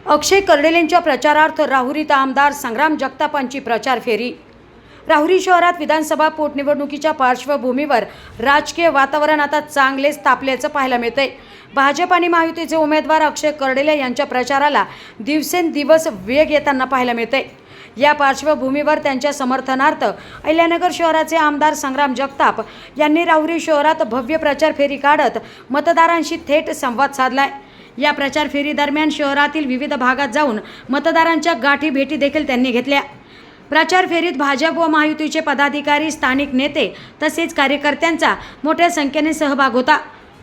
अक्षय कर्डिलेंच्या प्रचारार्थ राहुरीत आमदार संग्राम जगतापांची प्रचार फेरी। राहुरी शहरात विधानसभा पोटनिवडणुकीच्या पार्श्वभूमीवर राजकीय वातावरण आता चांगलेच तापल्याचं पाहायला मिळतंय। भाजप आणि महायुतीचे उमेदवार अक्षय कर्डिले यांच्या प्रचाराला दिवसेंदिवस वेग येताना पाहायला मिळतंय। या पार्श्वभूमीवर त्यांच्या समर्थनार्थ अहिल्यानगर शहराचे आमदार संग्राम जगताप यांनी राहुरी शहरात भव्य प्रचार फेरी काढत मतदारांशी थेट संवाद साधलाय। या प्रचार फेरी दरम्यान शहरातील विविध भागात जाऊन मतदारांच्या गाठी भेटी देखील त्यांनी घेतल्या। प्रचार फेरीत भाजप व महायुतीचे पदाधिकारी, स्थानिक नेते तसेच कार्यकर्त्यांचा मोठ्या संख्येने सहभाग होता।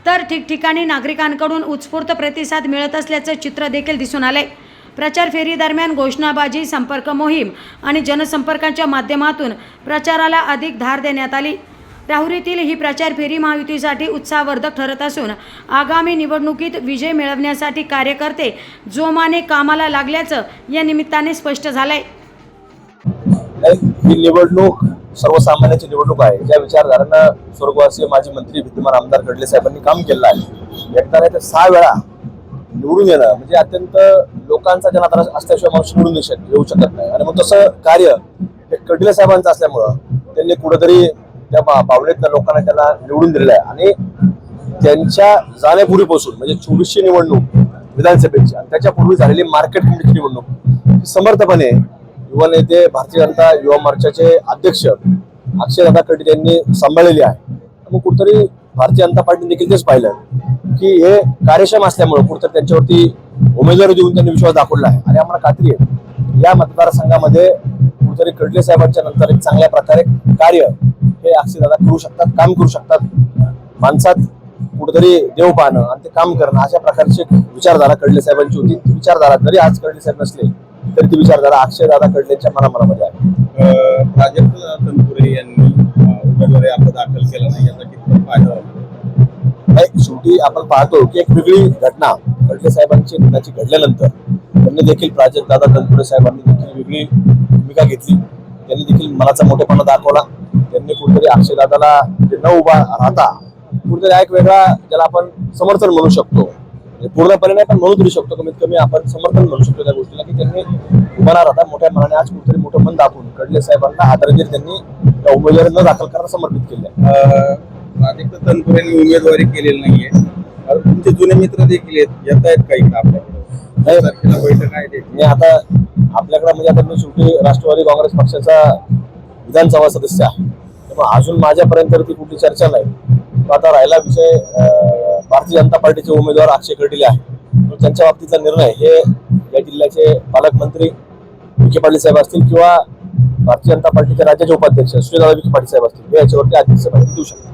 तर ठिकठिकाणी नागरिकांकडून उत्स्फूर्त प्रतिसाद मिळत असल्याचं चित्र देखील दिसून आलंय। प्रचार फेरी दरम्यान घोषणाबाजी, संपर्क मोहीम आणि जनसंपर्कांच्या माध्यमातून प्रचाराला अधिक धार देण्यात आली। राहुरीतील ही प्रचार फेरी महायुतीसाठी उत्साहवर्धक ठरत असून आगामी निवडणुकीत विजय मिळवण्यासाठी कार्यकर्ते जोमाने कामाला लागल्याचं या निमित्ताने स्पष्ट झालंय। ही निवडणूक सर्वसामान्यांची निवडणूक आहे। ज्या विचारधारांना स्वर्गवासी माजी मंत्री विद्यमान आमदार कर्डिले साहेबांनी काम केलं आहे, एकदा नाही तर 6 वेळा निवडून येणं म्हणजे अत्यंत लोकांचा जनाधार असल्याशिवाय माणूस निवडून येऊ शकत नाही। आणि मग तसं कार्य हे कर्डिले साहेबांचं असल्यामुळं त्यांनी कुठेतरी त्या भावनेतल्या लोकांना त्याला निवडून दिलेलं आहे। आणि त्यांच्या जाण्यापूर्वीपासून म्हणजे 24ची निवडणूक विधानसभेची आणि त्याच्यापूर्वी झालेली मार्केट कमिटीची निवडणूक समर्थपणे युवा नेते, भारतीय जनता युवा मोर्चाचे अध्यक्ष अक्षयदादा कर्डिले यांनी सांभाळलेली आहे। मग कुठेतरी भारतीय जनता पार्टीने देखील तेच पाहिलं की हे कार्यक्षम असल्यामुळे कुठेतरी त्यांच्यावरती उमेदवारी देऊन त्यांनी विश्वास दाखवला आहे। आणि आम्हाला खात्री आहे या मतदारसंघामध्ये कुठेतरी कर्डिले साहेबांच्या नंतर एक चांगल्या प्रकारे कार्य हे अक्षयदादा करू शकतात, काम करू शकतात। माणसात कुठेतरी देव पाहणं आणि ते काम करणं अशा प्रकारची विचारधारा कर्डिले साहेबांची होती। ती विचारधारा जरी आज कर्डिले साहेब नसले तरी ती विचारधारा अक्षयदादा कर्डिलेंच्या मनामध्ये आहे। प्राजक्त तनपुरे यांनी उमेदवारी अर्ज दाखल केला नाही, याचा किती फायदा होतो? शेवटी आपण पाहतो की एक वेगळी घटना कर्डिले साहेबांची निधनाची घडल्यानंतर त्यांनी देखील प्राजक्तदादा तनपुरे साहेबांनी देखील वेगळी भूमिका घेतली। त्यांनी देखील मनाचा मोठेपणा दाखवला। त्यांनी कुठेतरी अक्षयदादाला न उभा राहता कुठेतरी एक वेगळा ज्याला आपण समर्थन म्हणू शकतो, पूर्णपणे नाही पण म्हणू तरी शकतो, कमीत कमी आपण समर्थन म्हणू शकतो त्या गोष्टीला की त्यांनी उभा न राहता मोठ्या मनाने आज कुठेतरी मोठं मन दाखवून कर्डिले साहेबांना आदरांजली त्यांनी त्या उमेदवारी न दाखल करता समर्पित केली आहे। प्राजक्त तनपुरेंनी उमेदवारी केलेली नाहीये, तुमचे जुने मित्र देखील येत आहेत काही आपल्याकडे बैठक आहे? मी आता आपल्याकडे म्हणजे आता मी शेवटी राष्ट्रवादी काँग्रेस पक्षाचा विधानसभा सदस्य आहे, त्यामुळे अजून माझ्यापर्यंत ती कुठली चर्चा नाही। आता राहिला विषय भारतीय जनता पार्टीचे उमेदवार अक्षय कर्डिले आहे, त्यांच्या बाबतीतला निर्णय हे या जिल्ह्याचे पालकमंत्री विखे पाटील साहेब असतील किंवा भारतीय जनता पार्टीचे राज्याचे उपाध्यक्ष सुनील विखे पाटील साहेब असतील हे याच्यावरती अधिक माहिती देऊ शकतात।